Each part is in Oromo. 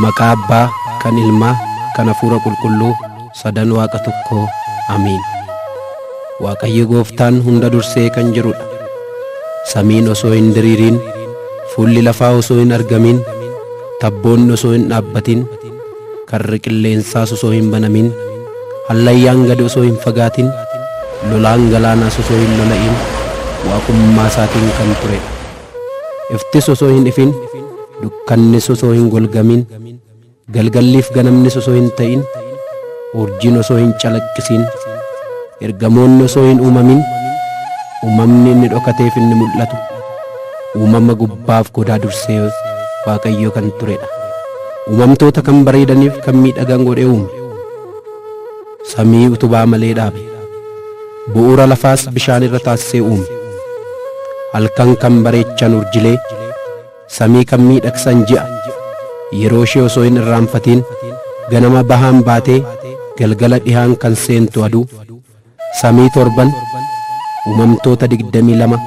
Maqaa Abbaa, kan Ilmaa, kan Hafuura Qulqulluu, sadan Waaqa tokkoo. Amiin. Waaqayyo Gooftaan hunda dursee kan jirudha. Samiin osoo hin diriirin, fuulli lafaa osoo hin argamin, tabboonni osoo hin dhaabbatin, karri qilleensaas osoo hin banamin, hallayyaan gad osoo hin fagaatin, lolaan galaanaas osoo hin lola'in, waaqummaa isaatiin kan turedha. Iftis osoo hin ifin, dukkannis osoo hin golgamin, galgalliif ganamnis osoo hin ta'in, urjiin osoo hin calaqqisin, ergamoonni osoo hin uumamin, uumamni inni dhokateef inni mul'atu, uumama gubbaaf godaa dursee Waaqayyo kan turedha. Uumamtoota kan bareedaniif kan miidhagan godhee uume. Samii utubaa malee dhaabe. Bu'uura lafaas bishaan irra taasisee uume. Halkan kan bareechan urjilee, samii kan miidhagsan ji'a, yeroo ishee osoo hin irraanfatin, ganama bahaan baatee galgala dhihaan kan seentu aduu, samii torban, uumamtoota 22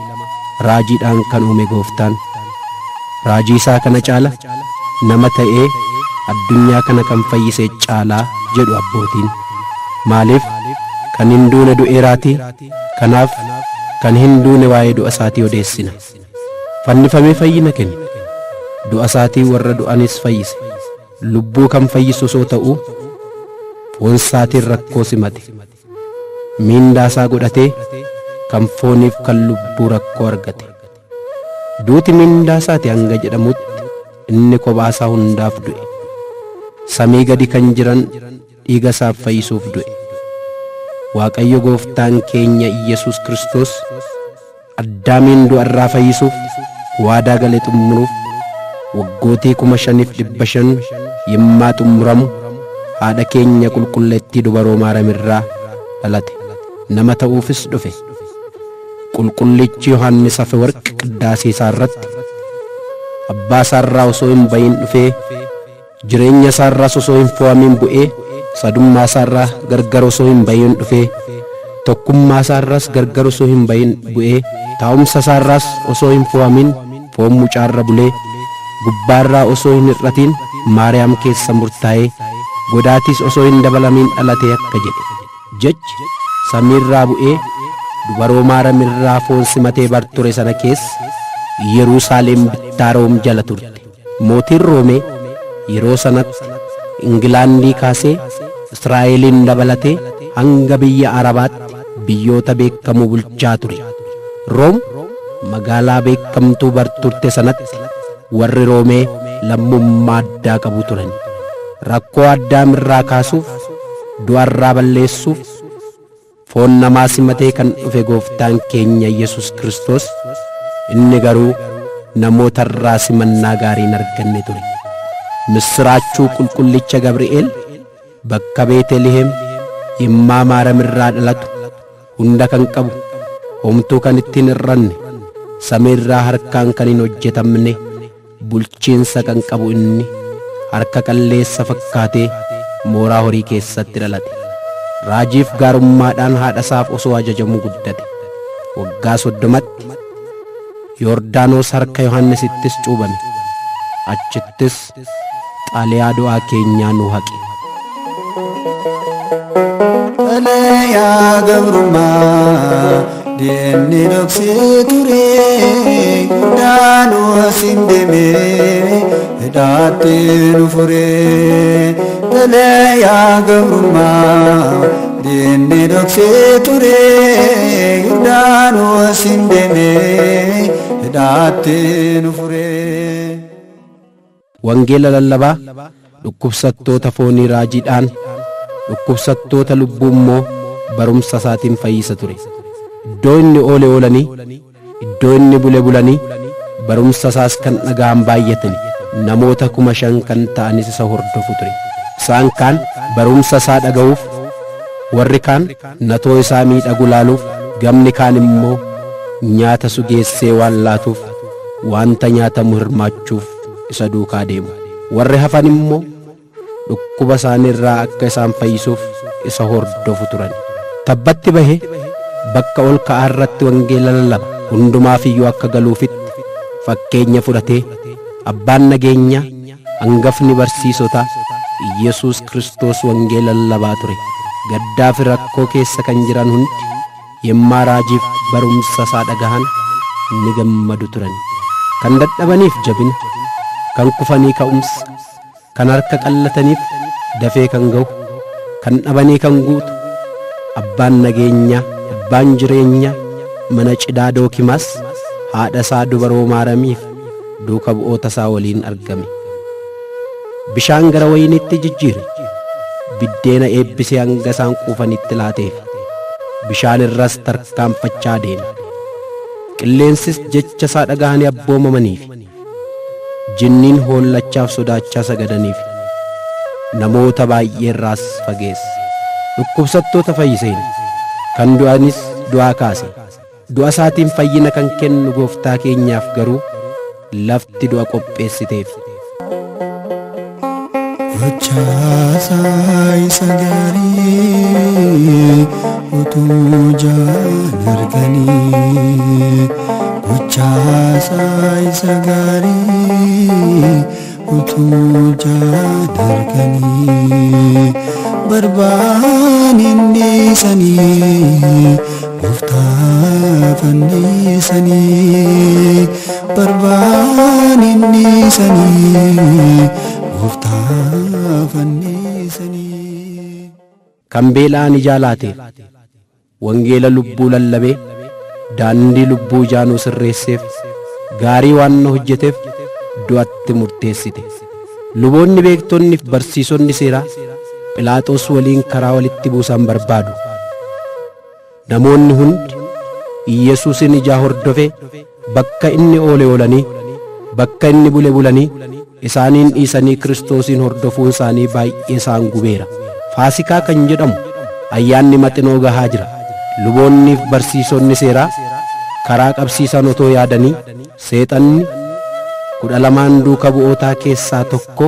raajiidhaan kan uume Gooftaan. Raajii isaa kana caala nama ta'ee addunyaa kana kan fayyise caalaa jedhu abbootiin. Maaliif kan hin duune du'eeraatii, kanaaf kan hin duune waa'ee du'a isaatii odeessina. Fannifamee fayyina kenne, du'a isaatii warra du'anis fayyise. Lubbuu kan fayyisu osoo ta'uu, foon isaatiin rakkoo simate. Miindaa isaa godhatee kan fooniif kan lubbuu rakkoo argate. Duuti miindaa isaati hanga jedhamutti inni kophaa isaa hundaaf du'e. Samii gadi kan jiran dhiiga isaaf fayyisuuf du'e. Waaqayyo Gooftaan keenya Iyyasuus Kiristoos Addaamiin du'arraa fayyisuuf waadaa galee xumuruuf waggootii 5,500 yemmaa xumuramu haadha keenya qulqulleettii dubaroo Maariyamirraa dhalate. Nama ta'uufis dhufe. Qulqullichi Yohaannis Afeworqi qiddaasii isaa irratti abbaa isaarraa osoo hin bayin dhufee, jireenya isaarraas osoo hin fo'amin bu'ee, sadummaa isaarraa gargar osoo hin bayin dhufee, tokkummaa isaarraas gargar osoo hin bayin bu'ee, taa'umsa isaarraas osoo hin fo'amin foon mucaarra bulee, gubbaarraa osoo hin hir'atin Maariyaam keessa murtaa'ee, godaatiis osoo hin dabalamin dhalatee akka jedhe. Jechi samiirraa bu'ee dubaroo Maariyamirraa foon simatee bar ture sana keessa Yerusaalem bittaa Room jala turte. Mootiin Roomee yeroo sanatti Ingilaandii kaasee Israa'eliin dabalatee hanga biyya Arabaatti biyyoota beekamuu bulchaa ture. Room magaalaa beekamtuu bar turte sanatti warri Roomee lammummaa addaa qabu turan. Rakkoo Addaamirraa kaasuuf, du'arraa balleessuuf, foon namaa simatee kan dhufe Gooftaan keenya Yesus Kiristoos, inni garuu namootarraa simannaa gaarii hin arganne ture. Misraachuu qulqullicha Gabri'eel bakka Beeteliheem yemmaa Maariyamirraa dhalatu hunda kan qabu, homtuu kan ittiin hir'anne, samiirraa harkaan kan hin hojjetamne, bulchiinsa kan qabu inni harka qalleessa fakkaatee mooraa horii keessatti dhalate. Raajiif gaarummaadhaan haadha isaaf osoo ajajamu guddate. Waggaa 30tti Yordaanos harka Yohaannisittis cuubame. Achittis xaaliyaa du'aa keenyaa nu haqe. Xaaliyaa gabrummaa diinni dhoksee ture, Yordaanos hin deemee hidhaatti nu fure. Xaaliyaa gabrummaa diinni dhoksee ture, Yordaanos hin deemee hidhaatti nu fure. Wangeela lallabaa dhukkubsattoota foonii raajiidhaan, dhukkubsattoota lubbuu immoo barumsa isaatiin fayyisa ture. Iddoo inni oole oolanii, iddoo inni bule bulanii, barumsa isaas kan dhaga'an baay'atani. Namoota 5,000 kan ta'anis isa hordofu ture. Isaan kaan barumsa isaa dhaga'uuf, warri kaan natoo isaa miidhagu laaluuf, gamni kaan immoo nyaata sugeessee waan laatuuf, wanta nyaatamu hirmaachuuf isa duukaa deemu. Warri hafan immoo dhukkuba isaaniirraa akka isaan fayyisuuf isa hordofu turan. Tabbatti bahee bakka ol ka'aa irratti wangeela lallaba. Hundumaaf iyyuu akka galuufitti fakkeenya fudhatee, abbaan nageenyaa hangafni barsiisota Yesuus Kiristoos wangeela lallabaa ture. Gaddaa fi rakkoo keessa kan jiran hundi yemmaa raajiif barumsa isaa dhagahan ni gammadu turan. Kan dadhabaniif jabina, kan kufanii ka'umsa, kan harka qallataniif dafee kan ga'u, kan dhabanii kan guutu, abbaan nageenyaa, abbaan jireenyaa, mana cidaa Dookimaas haadha isaa dubaroo Maaramiif duuka bu'oota isaa waliin argame. Bishaan gara wayiniitti jijjiire, biddeena eebbisee hanga isaan quufanitti laateef, bishaan irras tarkaanfachaa deeme. Qilleensis jecha isaa dhagahanii abboomamaniif, jinniin hoollachaaf sodaachaa sagadaniif, namoota baay'ee irraas fageesse. Dhukkubsattoota fayyiseen, kan du'anis du'aa kaase. Du'a isaatiin fayyina kan kennu Gooftaa keenyaaf garuu lafti du'a qopheessiteef. Gochaa isa gaarii utuu jaan arganii, gochaa isa gaarii utuu jaan arganii, barbaan dhiisanii Gooftaa fannisanii, barbaan dhiisanii Gooftaa fannisanii. Kan beela'an ijaa laate, wangeela lubbuu lallabee, daandii lubbuu jaanuu sirreesseef, gaarii waan na hojjeteef du'atti murteessite. Luboonni beektonni fi barsiisonni seeraa Philaaxoos waliin karaa walitti buusan barbaadu. Namoonni hundi Yesuusin ijaa hordofee bakka inni oole oolanii, bakka inni bule bulanii, isaaniin dhiisanii Kiristoosin hordofuun isaanii baay'ee isaan gubeera. Faasikaa kan jedhamu ayyaanni maxinoo gahaa jira. Luboonni fi barsiisonni seeraa karaa qabsiisan otoo yaadanii, seexanni 12 duuka bu'ootaa keessaa tokko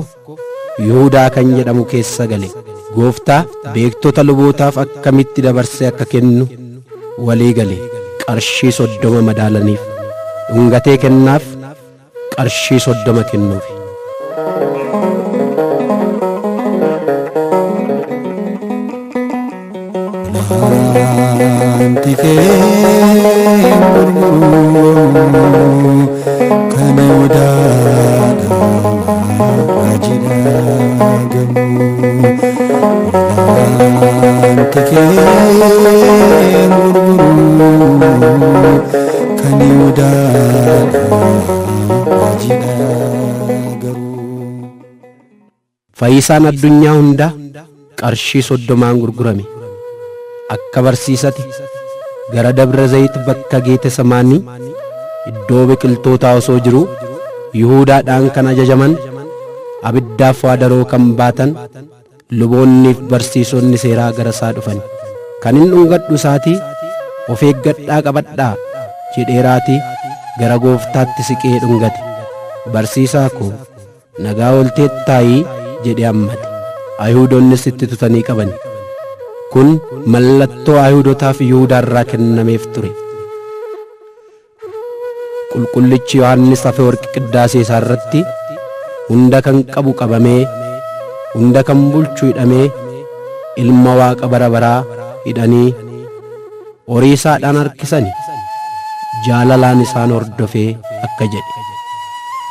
Yihuudaa kan jedhamu keessa gale. Gooftaa beektota lubootaaf akkamitti dabarsee akka kennu walii gale. Qarshii 30 madaalaniif, dhungatee kennaaf qarshii 30 kennuuf. Naanti kee gurguruu kan odaadhaa raajidhaa gamuu. Naanti kee gurguruu kan odaadhaa raajidhaa garuu. Fayyisaan addunyaa hundaa qarshii 30 gurgurame. Akka barsiisati gara Dabra Zayit bakka Geetesemaanii iddoo biqiltootaa osoo jiruu, Yihuudaadhaan kan ajajaman, abiddaaf waadaroo kan baatan luboonni fi barsiisonni seeraa gara isaa dhufan. Kan inni dhungadhu isaatii of eeggadhaa qabadhaa jedheeraatii gara Gooftaatti siqee dhungate. Barsiisaa koo nagaa oolteettaayii jedhe ammate. Ayhuudonnis itti tutanii qaban. Kun mallattoo Ayhuudotaaf Yihuudaa irraa kennameef ture. Qulqullichi Yohaannis Afeworqi qiddaasee isaa irratti hunda kan qabu qabamee, hunda kan bulchu hidhamee, ilma Waaqa bara baraa hidhanii horii isaadhaan harkisanii jaalalaan isaan hordofee akka jedhe.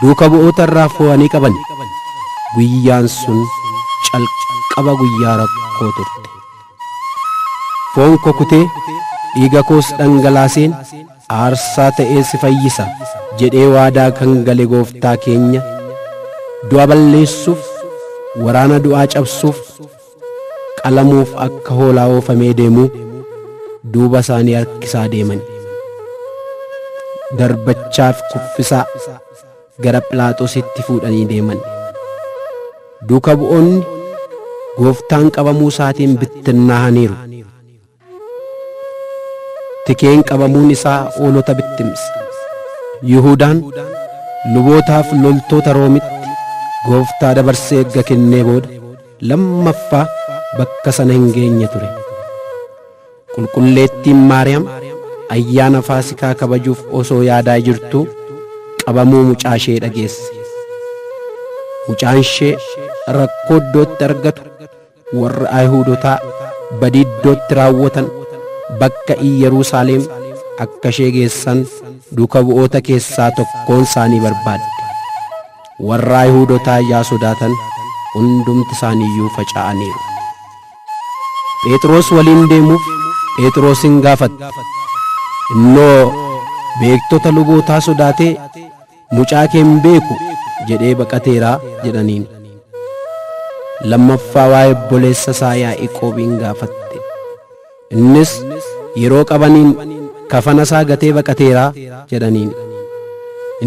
Duuka bu'oota irraa fo'anii qaban. Guyyaan sun calqaba guyyaa rakkoo turte. Foon koo kutee dhiiga koos dhangalaaseen aarsaa ta'ee si fayyisa jedhee waadaa kan gale Gooftaa keenya du'a balleessuuf, waraana du'aa cabsuuf, qalamuuf akka hoolaa oofamee deemuu duuba isaanii harkisaa deeman. Darbachaaf kuffisaa gara Philaaxoositti fuudhanii deeman. Duuka bu'oonni Gooftaan qabamuu isaatiin bittinnaa'aniiru. Tikeen qabamuun isaa hoolota bittimse. Yihuudaan lubootaaf loltoota Roomitti Gooftaa dabarsee erga kennee booda lammaffaa bakka sana hin geenye ture. Qulqulleettiin Maariyaam ayyaana Faasikaa kabajuuf osoo yaadaa jirtuu qabamuu mucaa ishee dhageesse. mucaan ishee rakkoo iddootti argatu warra Ayhuudotaa badii iddootti raawwatan bakka Yerusaalem akka ishee geessan duuka bu'oota keessaa tokkoon isaanii barbaadde. Warra Ayhuudotaa yaa sodaatan hundumti isaaniiyyuu faca'aniiru. Phexros waliin deemuuf Phexrosin gaafatte. Innoo beektota lubootaa sodaatee mucaa kee hin beeku jedhee baqateeraa jedhaniin. Lammaffaa waa'ee obboleessa isaa Yaa'qoobiin gaafatte. Innis yeroo qabaniin kafana isaa gatee baqateeraa jedhaniin.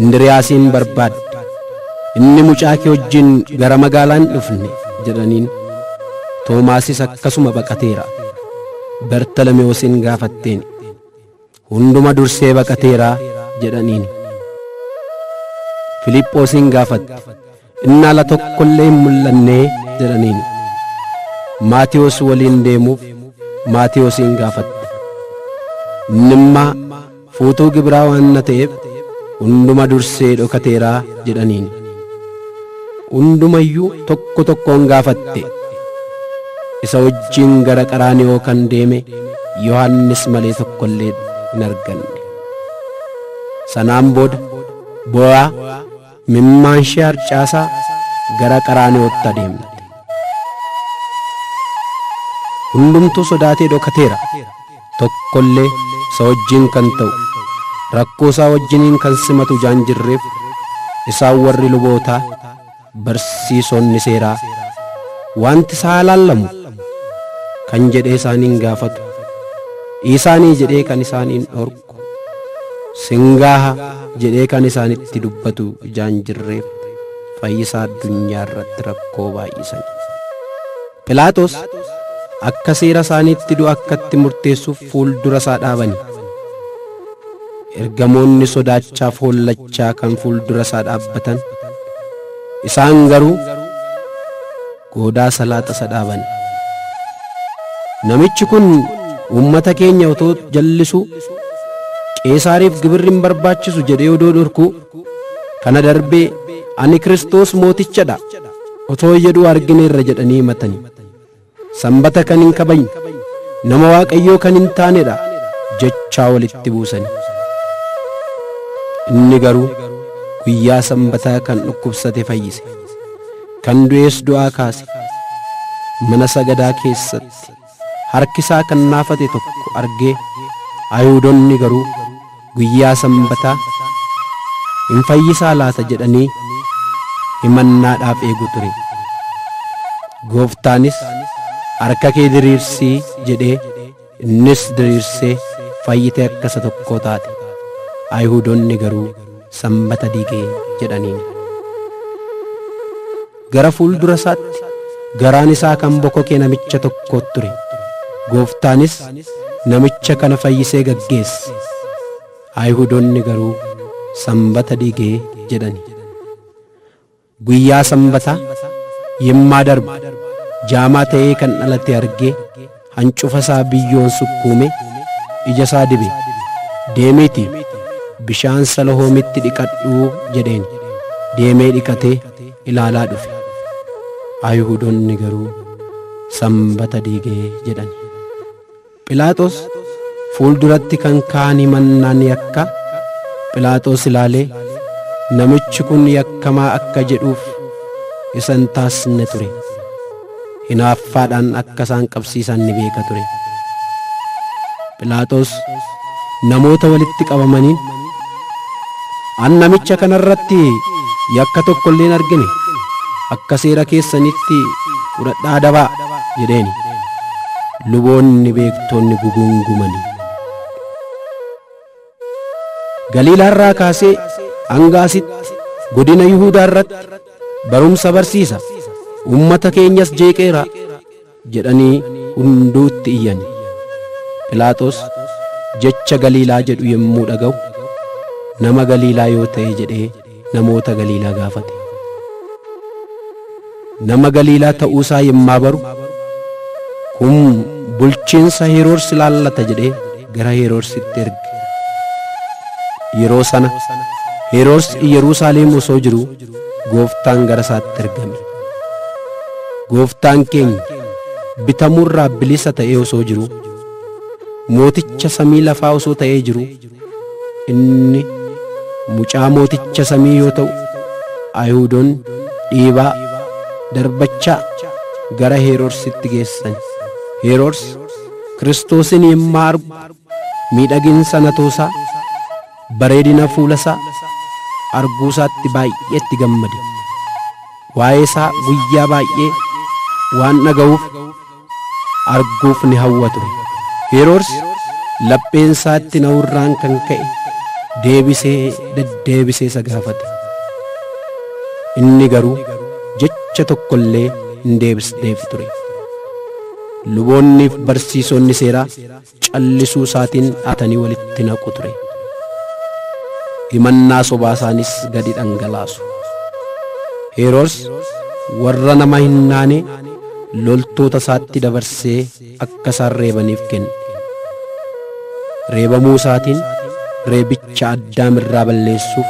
Indiriyaasiin barbaadde. Inni mucaa kee wajjin gara magaalaa hin dhufne jedhaniin. Toomaasis akkasuma baqateera. Bartalomewoosin gaafatteen. Hunduma dursee baqateeraa jedhaniin. Filiphoosin gaafatte. Inni ala tokkollee hin mul'anne jedhaniin. Maatiyos waliin deemuuf Maatiyosin gaafatte. Innimmaa fuutuu gibraa waan ta'eef hunduma dursee dhokateeraa jedhaniin. Hundumayyuu tokko tokkoon gaafatte. Isa wajjin gara Qaraaniyoo kan deeme Yohannis malee tokkollee hin arganne. Sanaan booda boo'aa mimmaan ishee harcaasaa gara Qaraaniyootti adeemte. Hundumtuu sodaatee dhokateera. Tokkollee isa wajjin kan ta'u rakkoo isaa wajjiniin kan simatu jaan jirreef isaan warri lubootaa barsiisonni seeraa wanti isaa laallamu kan jedhee isaaniin gaafatu isaanii jedhee kan isaaniin dhorku singaaha jedhee kan isaanitti dubbatu jaan jirreef fayyisaa addunyaa irratti rakkoo baay'isan. Philaaxoos akka seera isaaniitti du'a akkatti murteessuuf fuuldura isaa dhaabani. Ergamoonni sodaachaaf hollachaa kan fuuldura isaa dhaabbatan isaan garuu goodaa salaaxa isa dhaaban. Namichi kun uummata keenya otoo jallisuu Qeesaariif gibirri hin barbaachisu jedhee odoo dhorkuu kana darbee ani Kiristoos mootichadha otoo jedhuu argineerra jedhanii himatanii. Sanbata kan hin kabajne nama Waaqayyoo kan hin taanedha jechaa walitti buusani. Inni garuu guyyaa sanbataa kan dhukkubsate fayyise, kan du'ees du'aa kaase. Mana sagadaa keessatti harkisaa kan naafate tokko argee Ayhuudonni garuu guyyaa sanbataa hin fayyisaa laata jedhanii himannaadhaaf eegu ture. Gooftaanis harka kee diriirsii jedhee innis diriirsee fayyite akka isa tokkoo taate. Ayhuudonni garuu sanbata diigee jedhaniin. Gara fuuldura isaatti garaan isaa kan bokokee namicha tokkoo ture. Gooftaanis namicha kana fayyisee gaggeesse. Ayhuudonni garuu sanbata diigee jedhani. Guyyaa sanbataa yemmaa darbu jaamaa ta'ee kan dhalate argee hancufa isaa biyyoon sukkuume ija isaa dibe. Deemiitii bishaan Salahoomitti dhiqadhuu jedheen. Deemee dhiqatee ilaalaa dhufe. Ayhuudonni garuu sanbata diigee jedhani. Philaaxoos fuulduratti kan kaan himannaan yakka. Philaaxoos ilaalee namichi kun yakkamaa akka jedhuuf isa hin taasisne ture. Hinaaffaadhaan akka isaan qabsiisan ni beeka ture. Philaaxoos namoota walitti qabamaniin an namicha kanarratti yakka tokko illee hin argine, akka seera keessanitti fudhadhaa adabaa jedheeni. Luboonni beektoonni gugungumanii. Galiilaa irraa kaasee hanga asitti godina Yihuudaa irratti barumsa barsiisa, uummata keenyas jeeqeera jedhanii hunduutti iyyani. Philaaxoos jecha Galiilaa jedhu yommuu dhaga'u nama Galiilaa yoo ta'e jedhee namoota Galiilaa gaafate. Nama Galiilaa ta'uusaa yemmaa baru kun bulchiinsa Heroodis ilaallata jedhee gara Heroodisitti erge. Yeroo sana Heroodis Yerusaalem osoo jiru gooftaan gara isaatti ergame. Gooftaan keenya bitamurraa bilisa ta'ee osoo jiru, mooticha samii lafaa osoo ta'ee jiru, inni mucaa mooticha samii yoo ta'u, Ayhuudoonni dhiibaa darbachaa gara Heroodisitti geessan. Heroodis Kiristoosin yemmaa argu miidhaginsa natoosaa, bareedina fuula isaa arguu isaatti baay'eetti gammade. Waa'ee isaa guyyaa baay'ee waan dhaga'uuf arguuf ni hawwa ture. Heroodis lapheen isaatti na'urraan kan ka'e deddeebisee isa gaafate. Inni garuu jecha tokko illee hin deebisneef ture. Luboonni fi barsiisonni seeraa callisuu isaatiin atanii walitti naqu ture. Himannaa sobaa isaanis gadi dhangalaasu. Heroodis warra nama hin naane loltoota isaatti dabarsee akka isaan reebaniif kenne. Reebamuu isaatiin reebicha Addaam irraa balleessuuf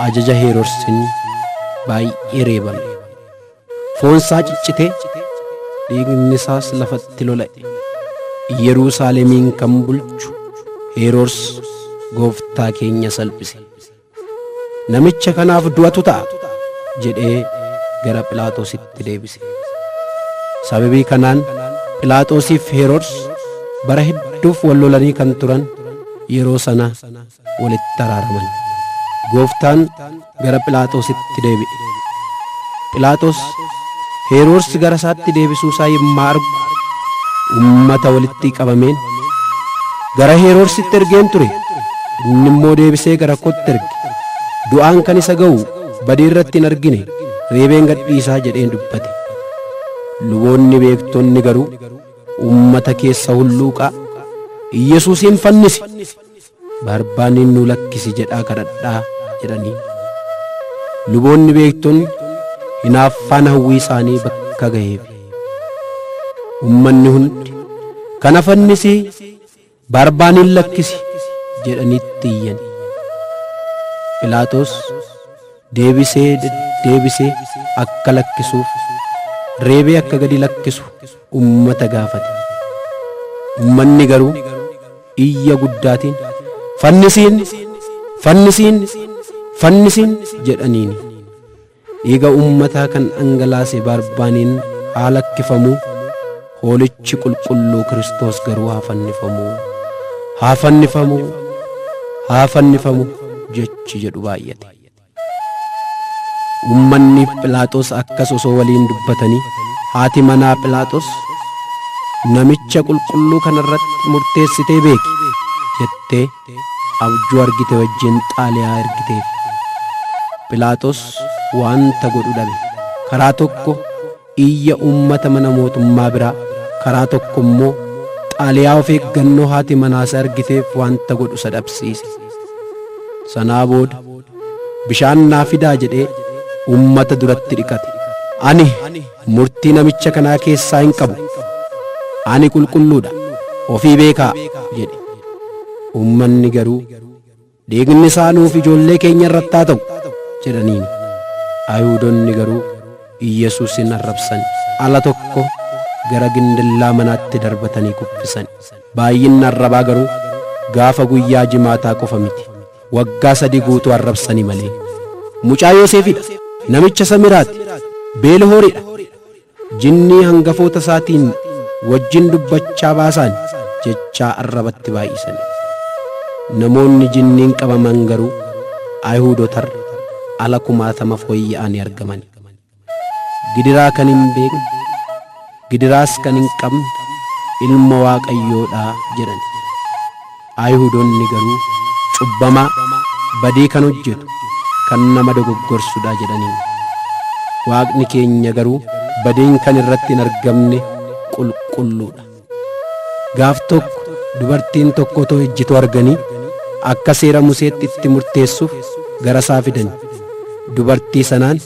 ajaja Heroodisiin baay'ee reebame. Foon isaa ciccitee dhiigni isaas lafatti lola'e. Yerusaalemiin kan bulchu Heroodis gooftaa keenya salphise. Namicha kanaaf du'atu ta'a jedhee gara Phiilaaxoositti deebise. Sababii kanaan Phiilaaxoosiif Heroodis bara hedduuf wal lolanii kan turan yeroo sana walitti araaraman. Gooftaan gara Phiilaaxoositti deebi'e. Phiilaaxoos Heroodis gara isaatti deebisuu isaa yemmaa argu ummata walitti qabameen gara Heroodisitti ergeen ture, inni immoo deebisee gara kootti erge. Du'aan kan isa ga'u badii irratti hin argine, reebeen gadhiisaa jedheen dubbate. Luboonni beektonni garuu ummata keessa hulluuqaa, Yesuusin fannisi, Barbaaniin nu lakkisi jedhaa kadhadhaa jedhanii. Luboonni beektonni hinaaffaan hawwii isaanii bakka ga'eef. Ummanni hundi kana fannisi, Barbaaniin lakkisi jedhaniitti iyyan. Phiilaaxoos deebisee akka lakkisuuf, reebee akka gadi lakkisu ummata gaafate. Ummanni garuu iyya guddaatiin fannisiin, fannisiin, fannisiin jedhaniini. Dhiiga ummataa kan dhangalaase Barbaaniin haa lakkifamu, hoolichi qulqulluu Kiristoos garuu haa fannifamu, haa fannifamu, haa fannifamu jechi jedhu baay'ate. Ummanni Phiilaaxoos akkas osoo waliin dubbatanii, haati manaa Phiilaaxoos, namicha qulqulluu kanarratti murteessitee beeki jettee abjuu argite wajjin xaaliyaa ergiteef. Phiilaaxoos waanta godhu dhabe. Karaa tokko iyya ummata mana mootummaa biraa, karaa tokko immoo xaaliyaa of eeggannoo haati manaas argiteef waanta godhu isa dhabsiise. Sanaa booda bishaan naa fidaa jedhee ummata duratti dhiqate. Ani murtii namicha kanaa keessaa hin qabu, ani qulqulluudha, ofii beekaa jedhe. Ummanni garuu dhiigni isaa nuuf ijoollee keenya irratti haa ta'u jedhaniin. Ayhuudonni garuu Yesuusin arrabsan. Ala tokko gara gindillaa manaatti darbatanii kuffisan. Baay'inni arrabaa garuu gaafa guyyaa jimaataa qofa miti, waggaa 3 guutuu arrabsanii malee. Mucaa Yoosefidha, namicha Samiraati, Beelhooriidha. Jinnii hangafoota isaatiin wajjin dubbachaa baasan jechaa arrabatti baay'isan. Namoonni jinniin qabaman garuu Ayhuudotarra ala 60 fooyya'anii argaman. Gidiraa kan hin beekne, gidiraas kan hin qabne ilma Waaqayyoodhaa jedhan. Ayhuudonni garuu cubbamaa, badii kan hojjetu, kan nama dogoggorsudha jedhaniin. Waaqni keenya garuu badiin kan irratti hin argamne qulqulluudha. Gaaf tokko dubartiin tokko otoo ejjitu arganii akka seera Museetti itti murteessuuf gara isaa fidan. Dubartii sanaan,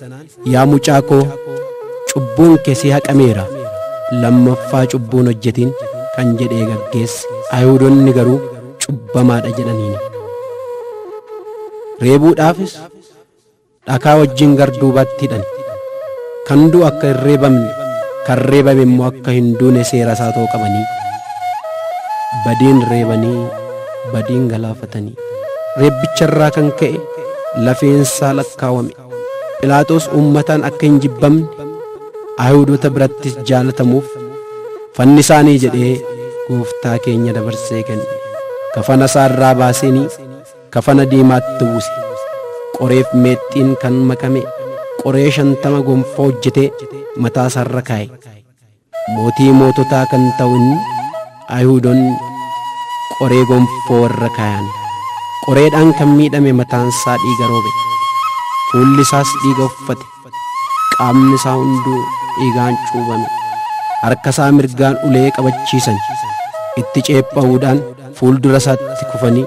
yaa mucaa koo, cubbuun kee si haqameera, lammaffaa cubbuun hojjetin kan jedhee gaggeesse. Ayhuudonni garuu cubbamaadha jedhaniin. Reebuudhaafis dhakaa wajjin garduubatti hidhan. Kan du'u akka hin reebamne, kan reebame immoo akka hin duune seera isaa too qabanii, badiin reebanii badiin galaafatanii, reebbicharraa kan ka'e lafeensaa lakkaawame. Philaaxoos uummataan akka hin jibbamne, Ayhuudota birattis jaalatamuuf fannisaanii jedhee gooftaa keenya dabarsee kenne. Kafana isaa irraa baaseenii kafana diimaatti uwwise. Qoreef meexxiin kan makame qoree 50 gonfoo hojjetee mataa isaarra kaa'e. Mootii moototaa kan ta'u inni Ayhuudonni qoree gonfoo warra kaayan. Qoreedhaan kan miidhame mataan isaa dhiiga roobe. Fuulli isaas dhiiga uffate. Qaamni isaa hunduu dhiigaan cuubame. Harka isaa mirgaan ulee qabachiisan. Itti ceephaa'uudhaan fuuldura isaatti kufanii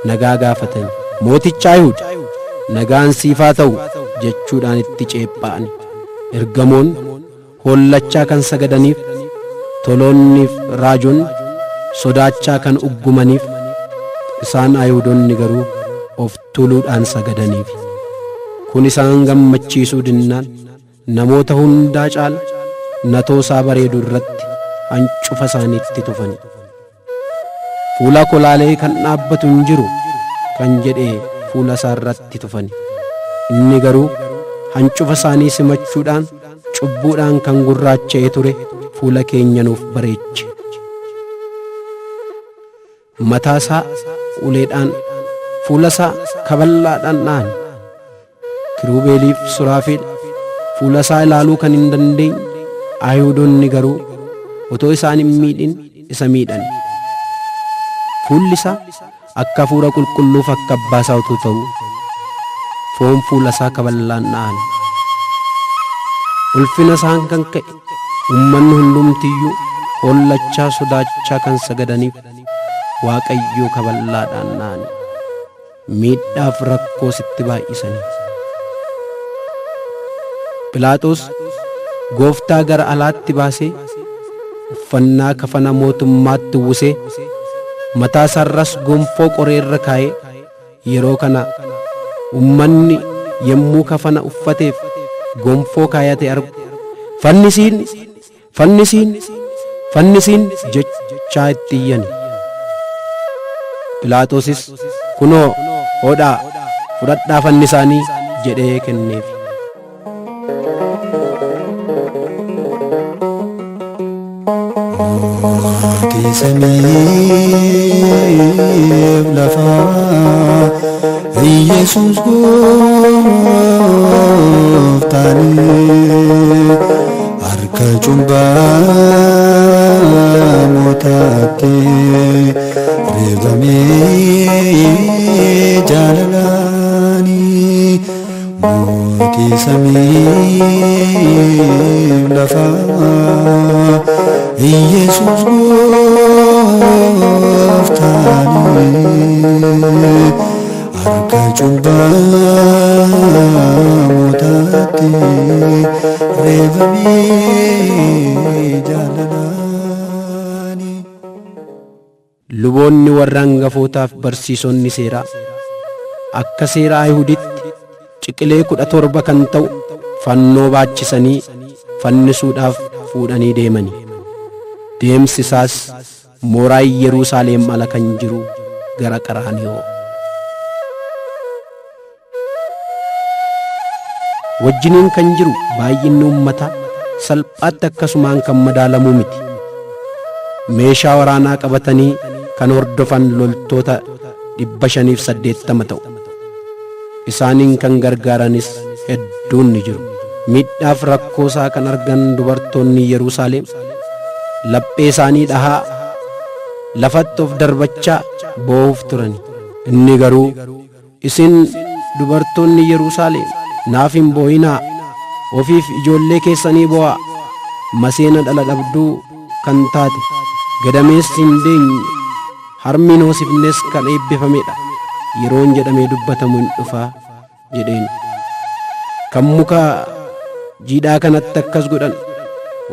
nagaa gaafatan. Mooticha Ayhuud, nagaan siif haa ta'u jechuudhaan itti ceephaa'an. Ergamoon hollachaa kan sagadaniif, toloonniif raajoonni sodaachaa kan uggumaniif, isaan Ayhuudonni garuu of tuuluudhaan sagadaniif. Kun isaan gammachiisuu dinnaan namoota hundaa caala natoo isaa bareedu irratti hancufa isaaniitti tufani. Fuula kolaalee kan dhaabbatu hin jiru kan jedhee fuula isaa irratti tufani. Inni garuu hancufa isaanii simachuudhaan cubbuudhaan kan gurraacha'ee ture fuula keenya nuuf bareeche. Mataa isaa uleedhaan, fuula isaa kaballaadhaan dha'an. Kirubeeliif Suraafeel fuula isaa ilaaluu kan hin dandeenye, Ayhuudonni garuu otoo isaan hin miidhin isa miidhan. Fuulli isaa akka hafuura qulqulluuf akka abbaa isaa utuu ta'u, foon fuula isaa kaballaan dha'an. Ulfina isaan kan ka'e uummanni hundumtiyyuu hollachaa sodaachaa kan sagadaniif Waaqayyoo kaballaadhaan dha'an. Miidhaaf rakkoo sitti baay'isanii. Philaaxoos gooftaa gara alaatti baasee uffannaa kafana mootummaatti uwwisee mataa isaarras gonfoo qoree irra kaa'ee, yeroo kana uummanni yommuu kafana uffateef gonfoo kaayate argu fannisiin fannisiin fannisiin jechaa itti iyyani. Philaaxoosis kunoo hodhaa fudhadhaa fannisaanii jedhee kenneef. Mootii samiif lafaa Yesuus gooftaan harka cubbamootaatti reebamee jaalalaani. Mootii samiif lafaa Yesuus gooftaan harka cubbamootaatti reebamee jaalalaani. Luboonni warra hangafootaaf barsiisonni seeraa akka seera Ayhuuditti ciqilee 17 kan ta'u fannoo baachisanii fannisuudhaaf fuudhanii deemani. Deemsi isaas mooraa Yerusaalem ala kan jiru gara Qaraaniyoo. Wajjiniin kan jiru baay'inni uummataa salphaatti akkasumaan kan madaalamuu miti. Meeshaa waraanaa qabatanii kan hordofan loltoota 580 ta'u. Isaaniin kan gargaaranis hedduun ni jiru. Miidhaaf rakkoo isaa kan argan dubartoonni Yerusaalem laphee isaanii dhahaa lafatti of darbachaa boo'uuf turani. Inni garuu, isin dubartoonni Yerusaalem naaf hin boo'inaa, ofiif ijoollee keessanii boo'aa. Maseena dhala dhabduu kan taate, gadameessi hin deenye, harmi hin hoosifnes kan eebbifamedha yeroon jedhamee dubbatamu hin dhufaa jedheen. Kan muka jiidhaa kanatti akkas godhan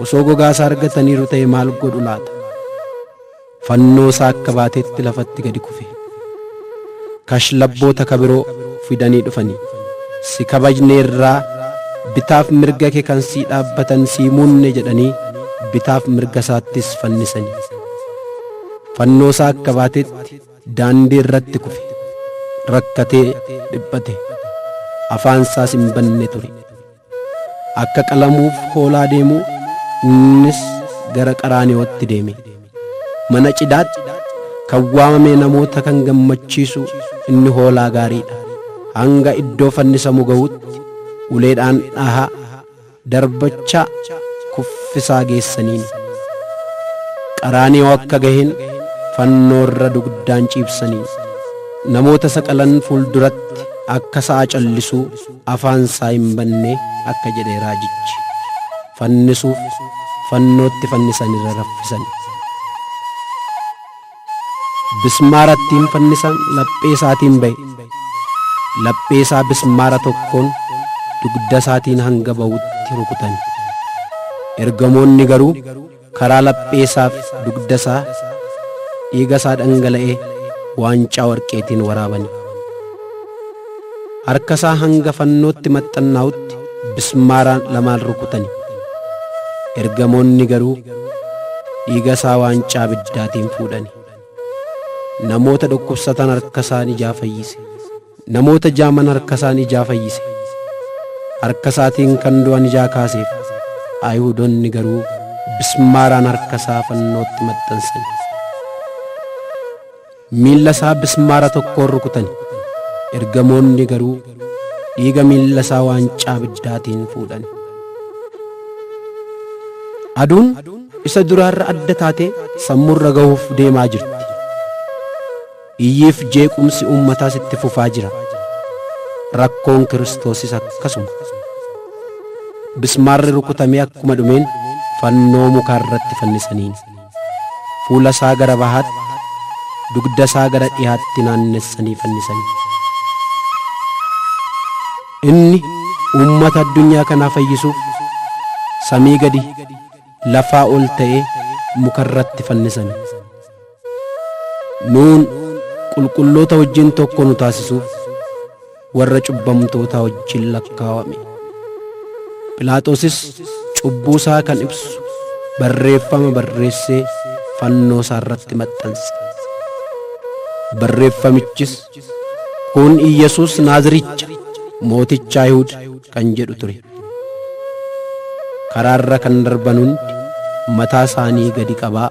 osoo gogaasa argataniiru ta'e maal godhu laata? Fannoo isaa akka baateetti lafatti gadi kufe. Kashlabboota kabiroo fidanii dhufanii si kabajneerraa bitaaf mirga kee kan sii dhaabbatan sii muunne jedhanii bitaaf mirga isaattis fannisanii. Fannoo isaa akka baatetti daandii irratti kufe, rakkatee dhiphate, afaan isaas hin banne ture. Akka qalamuuf hoolaa deemu innis gara Qaraaniyootti deeme. Mana cidaatti kan waamame namoota kan gammachiisu inni hoolaa gaariidha. Hanga iddoo fannisamu ga'utti uleedhaan dhahaa darbachaa kuffisaa geessaniin. Qaraaniyoo akka gaheen fannoorra dugdaan ciibsanii. Namoota saqalan fuulduratti akka sa'a callisuu afaan isaa hin banne akka jedhe raajichi. Fannisuuf fannootti fannisanirra raffisan. Bismaarattiin fannisan laphee isaatiin ba'e. Laphee isaa bismaara tokkoon dugda isaatiin hanga ba'utti rukutan. Ergamoonni garuu karaa laphee isaaf dugda isaa dhiiga isaa dhangala'ee waancaa warqeetiin waraabani. Harka isaa hanga fannootti maxxannaa'utti bismaaraan lamaan rukutani. Ergamoonni garuu dhiiga isaa waancaa biddaatiin fuudhani. Namoota dhukkubsatan harka isaan ijaa fayyise. Namoota jaaman harka isaan ijaa fayyise. Harka isaatiin kan du'an ijaa kaaseef. Ayhuudonni garuu bismaaraan harka isaa fannootti maxxansan. Miilla isaa bismaara tokkoon rukutani. Ergamoonni garuu dhiiga miilla isaa waancaa biddaatiin fuudhani. Aduun isa duraarra adda taatee sammuurra gahuuf deemaa jirti. Iyyiif jeequmsi uummataas itti fufaa jira. Rakkoon Kiristoosis akkasuma. Bismaarri rukutamee akkuma dhumeen fannoo mukaa irratti fannisaniin. Fuula isaa gara bahaatti, dugda isaa gara dhihaatti naannessanii fannisanii. Inni uummata addunyaa kanaa fayyisuuf samii gadi lafaa ol ta'ee muka irratti fannisame. Nuun qulqulloota wajjin tokko nu taasisuuf warra cubbamtoota wajjin lakkaawame. Phiilaaxoosis cubbuu isaa kan ibsu barreeffama barreessee fannoo isaa irratti maxxanse. Barreeffamichis kun Iyyasuus Naaziricha mooticha Ayhuud kan jedhu ture. Karaarra kan darban hundi mataa isaanii gadi qabaa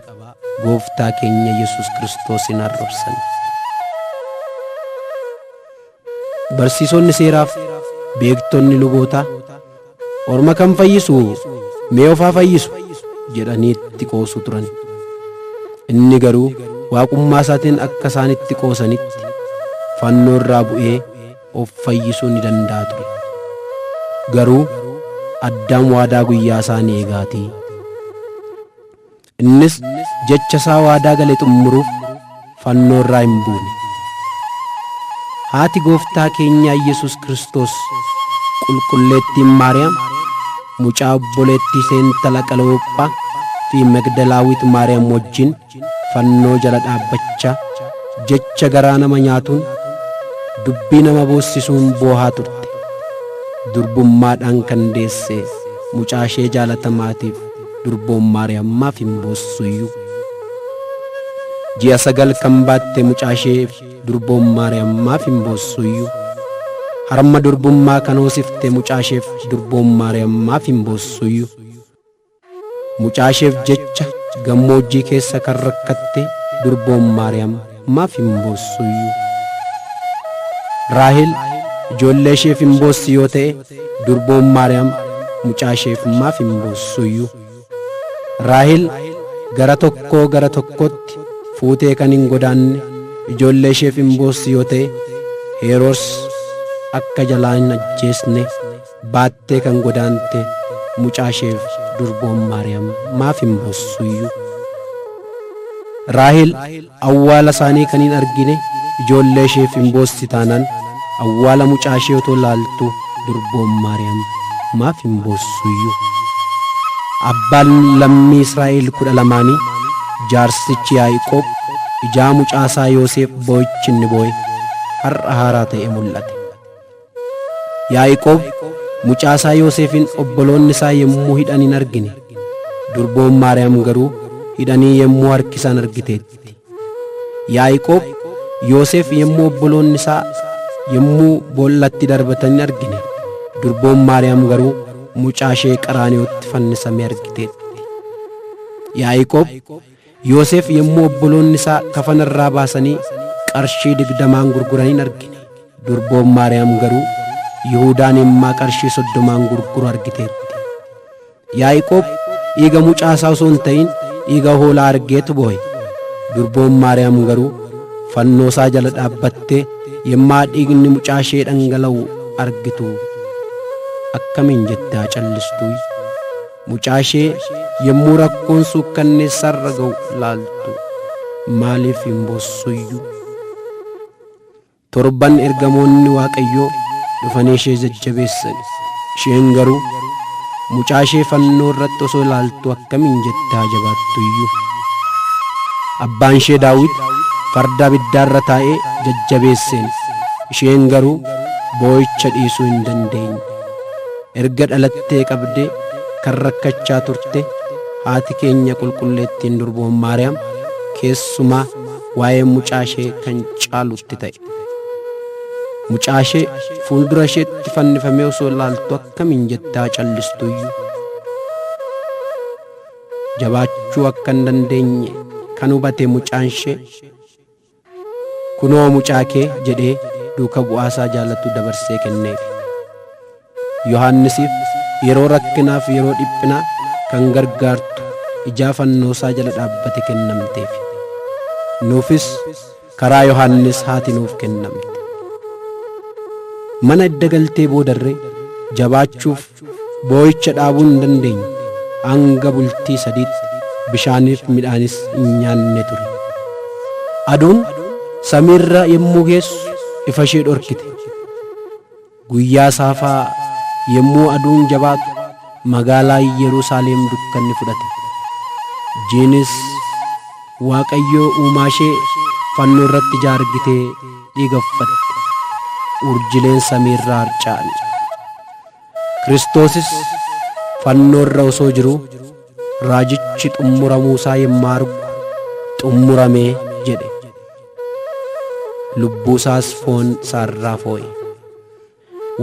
gooftaa keenya Yesuus Kiristoosin arrabsan. Barsiisonni seeraaf beektonni lubootaa orma kan fayyisu mee ofaa fayyisu jedhanii itti qoosu turan. Inni garuu waaqummaa isaatiin akka isaan itti qoosanitti fannoo irraa bu'ee of fayyisuu ni danda'a ture. Garuu Addaam waadaa guyyaa isaanii eegaatii. Innis jecha isaa waadaa gale xumuruuf fannoo irraa hin buune. Haati gooftaa keenyaa Yesuus Kiristoos qulqulleettiin Maariyaam, mucaa obboleettii seentala Qaloophaa fi Magdalaawit Maariyaam wajjin fannoo jala dhaabbachaa jecha garaa nama nyaatuun dubbii nama boossisuun boohaa turte. Durbummaadhaan kan deesse mucaa ishee jaalatamaatiif durboon Maariyaamaaf hin boossuyyuu. Ji'a 9 kan baatte mucaa ishee durboon Maariyaamaaf hin boossuyyuu. Harma durbummaa kan hoosifte mucaa isheef durboon Maariyaamaaf hin boossuyyuu. Mucaa isheef jecha gammoojjii keessa kan rakkatte durboon Maariyaamaaf hin boossuyyuu. Raahel ijoollee isheef hin boossi yoo ta'e durboon Maariyaam mucaa isheef maaf hin boossuyyuu. Raahel gara tokkootti fuutee kan hin godaanne ijoollee isheef hin boossi yoo ta'e Heroos akka jalaa hin ajjeesne baattee kan godaante mucaa isheef durboon Maariyaam maaf hin boossuyyuu. Raahel awwaala isaanii kan hin argine ijoollee isheef hin boossi taanaan awwaala mucaa ishee otoo laaltu durboon Maariyaam maaf hin boossuyyuu. Abbaan lammii Israa'el 12 jaarsichi Yaaqoob ijaa mucaa isaa Yoosef boo'ichi inni boo'e har'a haaraa ta'e mul'ate. Yaaqoob mucaasaa Yoosefin obboloonni isaa yommuu hidhan hin argine. Durboon Maariyaam garuu hidhanii yommuu harkisan argiteetti. Yaaqoob Yoosef yommuu obboloonni isaa yommuu boollatti darbatan hin argine. Durboon Maariyaam garuu mucaa ishee qaraaniyootti fannisame argiteetti. Yaaqoob Yoosef yommuu obboloonni isaa kafanarraa baasanii qarshii 20 gurguran hin argine. Durboon Maariyaam garuu Yihuudaan immaa qarshii 30 gurguru argiteetti. Yaaqoob dhiiga mucaasaa osoo hin ta'in dhiiga hoolaa argeetu boo'e. Durboon Maariyaam garuu fannoo isaa jala dhaabbattee yemmaa dhiigni mucaa ishee dhangala'u argitu akkamiin jettee haa callistu? Mucaa ishee yommuu rakkoon suukkanneessarra ga'u laaltu maaliif hin boossoyyuu? Torban ergamoonni Waaqayyoo dhufanii ishee jajjabeessan. Isheen garuu mucaa ishee fannoo irratti osoo ilaaltu akkamiin jettee haa jabaattuyyuu? Abbaan ishee Daawit farda abiddaarra taa'ee jajjabeesseen. Isheen garuu boo'icha dhiisuu hin dandeenye. Erga dhalattee qabdee kan rakkachaa turte haati keenya qulqulleettiin durboon Maariyaam keessumaa waa'ee mucaa ishee kan caalutti ta'e. Mucaa ishee fuuldura isheetti fannifamee osoo ilaaltu akkamiin jettee haa callistuyyuu? Jabaachuu akka hin dandeenye kan hubate mucaan ishee kunoo mucaa kee jedhee duuka bu'aasaa jaalatu dabarsee kenneef. Yohannisiif yeroo rakkinaaf yeroo dhiphinaa kan gargaartu ijaa fannoosaa jala dhaabbate kennamteef. Nuufis karaa Yohannis haati nuuf kennamte. Mana edda galtee boodarree jabaachuuf boo'icha dhaabuu hin dandeenye. Hanga bultii 3 bishaaniif midhaanis hin nyaanne ture. Aduun samiirra yommuu geessu ifa ishee dhorkite. Guyyaa saafaa yommuu aduun jabaatu magaalaa Yerusaalem dukkanni fudhate. Jiinis Waaqayyoo uumaa ishee fannoo irratti jaargitee dhiigaffatte. Urjileen samiirraa harca'an. Kiristoosis fannoo irra osoo jiruu raajichi xumuramuu isaa yemmuu argu xumuramee jedhe. Lubbuu isaas foon isaarraa foo'e.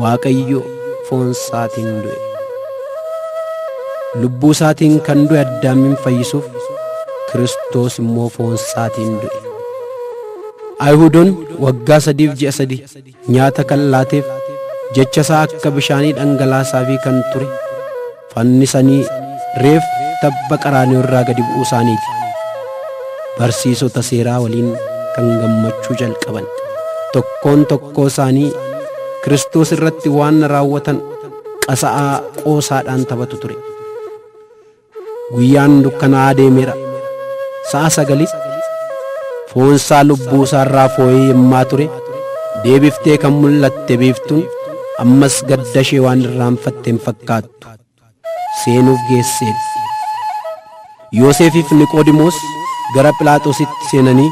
Waaqayyo foon isaatiin du'e. Lubbuu isaatiin kan du'e Addaamin fayyisuuf Kiristoos immoo foon isaatiin du'e. Ayhuudoon waggaa 3 ji'a 3 nyaata kan laateef jecha isaa akka bishaanii dhangalaasaa fi kan ture fannisanii reef tabba qaraaniyoo irraa gadi bu'uu isaaniiti. Barsiisota seeraa waliin kan gammachuu jalqaban. Tokkoon tokkoo isaanii Kiristoos irratti waan raawwatan qasa'aa qoosaadhaan taphatu ture. Guyyaan dukkanaa deemeera. Sa'a 9 foon isaa lubbuu isaarraa foo'ee yemmaa ture deebiftee kan mul'atte biiftuun ammas gadda ishee waan irraanfatte hin fakkaattu seenuuf geesseetti. Yoosefiif Niqoodimoos gara Phiilaaxoositti seenanii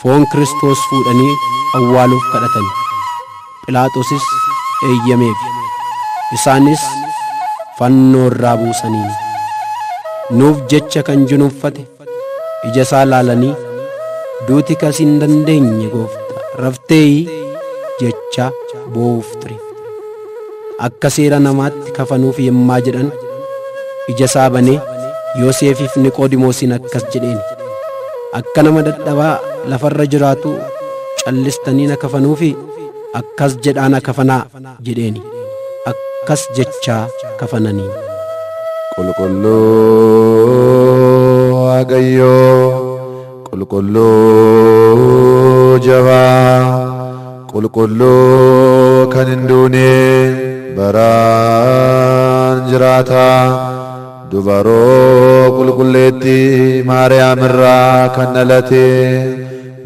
foon Kiristoos fuudhanii awwaaluuf kadhatan. Phiilaaxoosis eeyyameef. Isaanis fannoo irraa buusanii nuuf jecha kan jinuuffate ija isaa laalanii duuti kas hin dandeenye gooftaa raftee jecha boo'uuf ture. Akka seera namaatti kafanuuf yemmaa jedhan ija isaa banee Yoosefiif Niqoodimoosiin akkas jedheen. Akka nama dadhabaa lafarra jiraatu callistanii na kafanuufi akkas jedhaa na kafanaa jedheeni. Akkas jechaa kafananii. Qulqulluu Waaqayyoo, qulqulluu jabaa, qulqulluu kan hin duune baraan jiraata. Dubaroo qulqulleetti Maariyaam irraa kan dhalate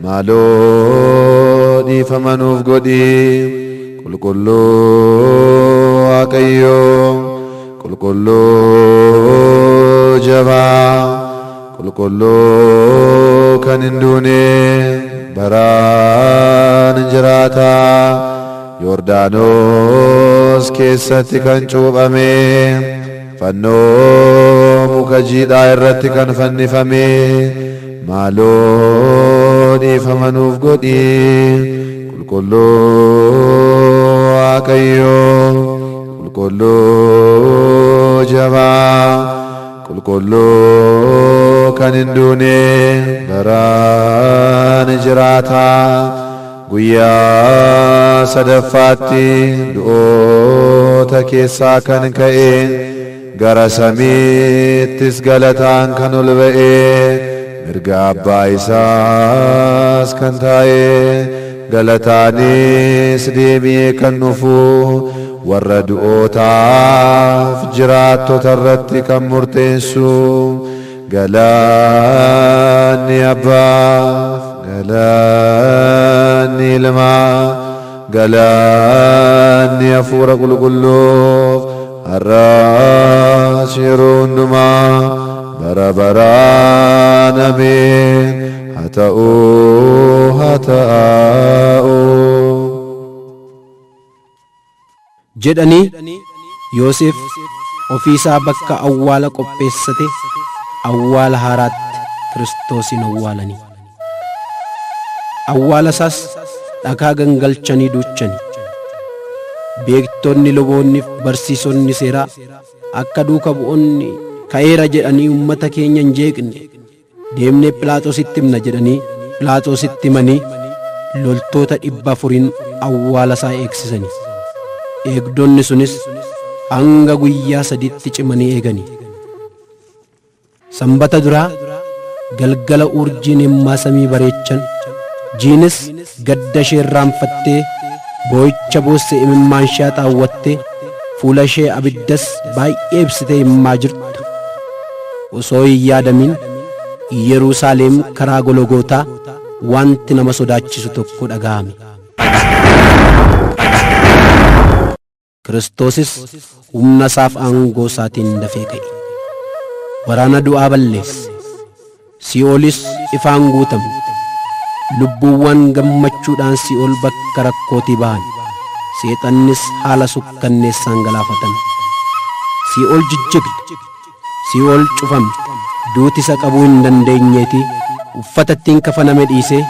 maaloo dhiifama nuuf godhi. Qulqulluu Waaqayyoo, qulqulluu jabaa, qulqulluu kan hin duune baraan jiraata. Yordaanos keessatti kan cuuphame fannoo muka jiidhaa irratti kan fannifame maaloo dhiifama nuuf godhi qulqulluu Waaqayyo qulqulluu jabaa qulqulluu kan hin duune baraan jiraata guyyaa sadaffaatti du'oota keessaa kan ka'e gara samiittis galataan kan ol ba'e mirga abbaa isaas kan taa'e galataanis deebi'ee kan dhufu warra du'ootaaf jiraattota irratti kan murteessu galanni abbaaf galanni ilmaaf galanni hafuura qulqulluuf har'as yeroo hundumaa bara baraan ameen haa ta'uu haa ta'uu jedhanii Yoosef ofiisaa bakka awwaala qopheessate awwaala haaraatti Kiristoosin awwaalanii awwaala isaas dhagaa gangalchanii duuchanii beektonni luboonniif barsiisonni seeraa akka duuka bu'oonni ka'eera jedhanii ummata keenya hin jeeqne deemnee Phiilaaxoositti himna jedhanii Phiilaaxoositti himanii loltoota 400 awwaala isaa eegsisanii eegdonni sunis hanga guyyaa 3tti cimanii eeganii sanbata duraa galgala urjiin himmaa samii bareechan jiinis gadda ishee irraanfattee boo'icha boosse imimmaan ishee xaawwattee fuula ishee abiddas baay'ee ibsitee himmaa jirtu osoo hin yaadamin Yerusaalem karaa Gologootaa wanti nama sodaachisu tokko dhaga'ame. Kiristoosis humna isaaf aangoo isaatiin dafee ka'e. Waraana du'aa balleesse. Si'oolis ifaan guutame. Lubbuuwwan gammachuudhaan Si'ool bakka rakkootii ba'an. Seexannis haala sukkanneessaan galaafatan. Si'ool jijjigde. Si'ool cufame. Duuti isa qabuu hin dandeenyeeti uffata ittiin kafaname dhiisee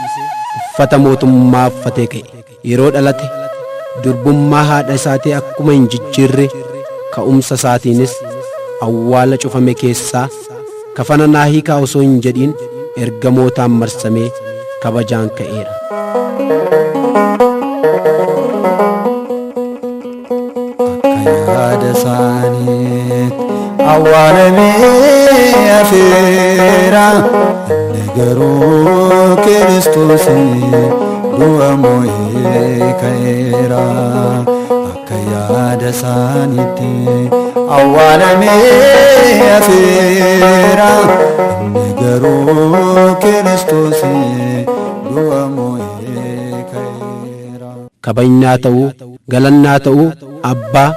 uffata mootummaa uffatee ka'e. Yeroo dhalate durbummaa haadha isaatii akkuma hin jijjiirre ka'umsa isaatiinis awwaala cufame keessaa kafana naa hiikaa osoo hin jedhiin ergamootaan marsamee kabajaan ka'eera. Akka yaada isaaniitti awwaalamee hafeera inni garuu Kiristoos du'a moo'ee ka'eera. Akka yaada isaaniitti awwaalamee hafeera inni garuu Kiristoos du'a moo'ee ka'eera. Kabajnaa ta'uu galannaa ta'uu Abbaa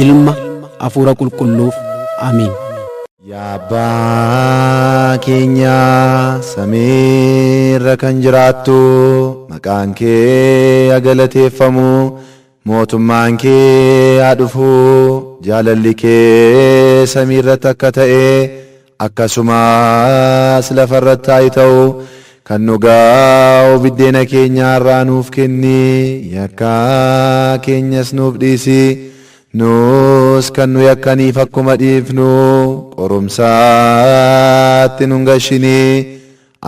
Ilma Hafuura Qulqulluuf Amiin. Yaa Abbaa keenya samiirra kan jiraattu maqaan kee haa galateeffamu mootummaan kee haa dhufu jaalalli kee samiirratti akka ta'e akkasumas lafarratti haa ta'u kan nu gaa'u biddeena keenya har'aa nuuf kenni yakka keenyas nuuf dhiisi nus kan nu yakkaniif akkuma dhiifnu qorumsaatti nun gashini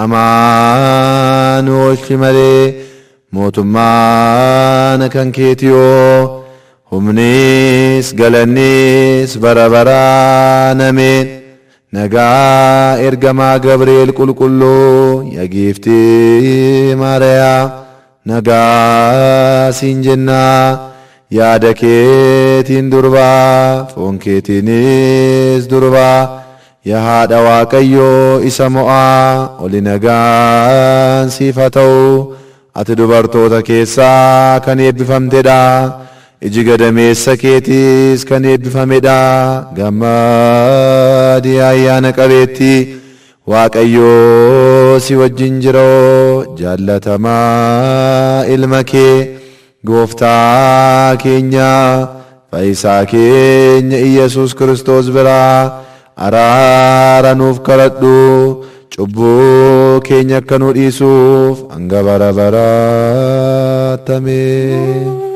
amaa nu oolchi malee mootummaan kan keetiyoo humnis galannis bara baraan ameen. Nagaa ergamaa Gabri'eel qulqulluu yaa giiftii Maariyaam nagaa siin jennaa yaada keetiin durbaa foon keetiinis durbaa yaa haadha Waaqayyoo isa mo'aa oli nagaan siif haa ta'u ati dubartoota keessaa kan eebbifamtedha. Iji gadameessa keetiis kan eebbifamedha. Gammadii ayyaana qabeetti Waaqayyoo si wajjin jira jaallatamaa ilma kee gooftaa keenya fayyisaa keenya Iyesuus Kiristoos biraa araara nuuf kadhadhu cubbuu keenya akka nu dhiisuuf hanga bara baraatti. Ameen.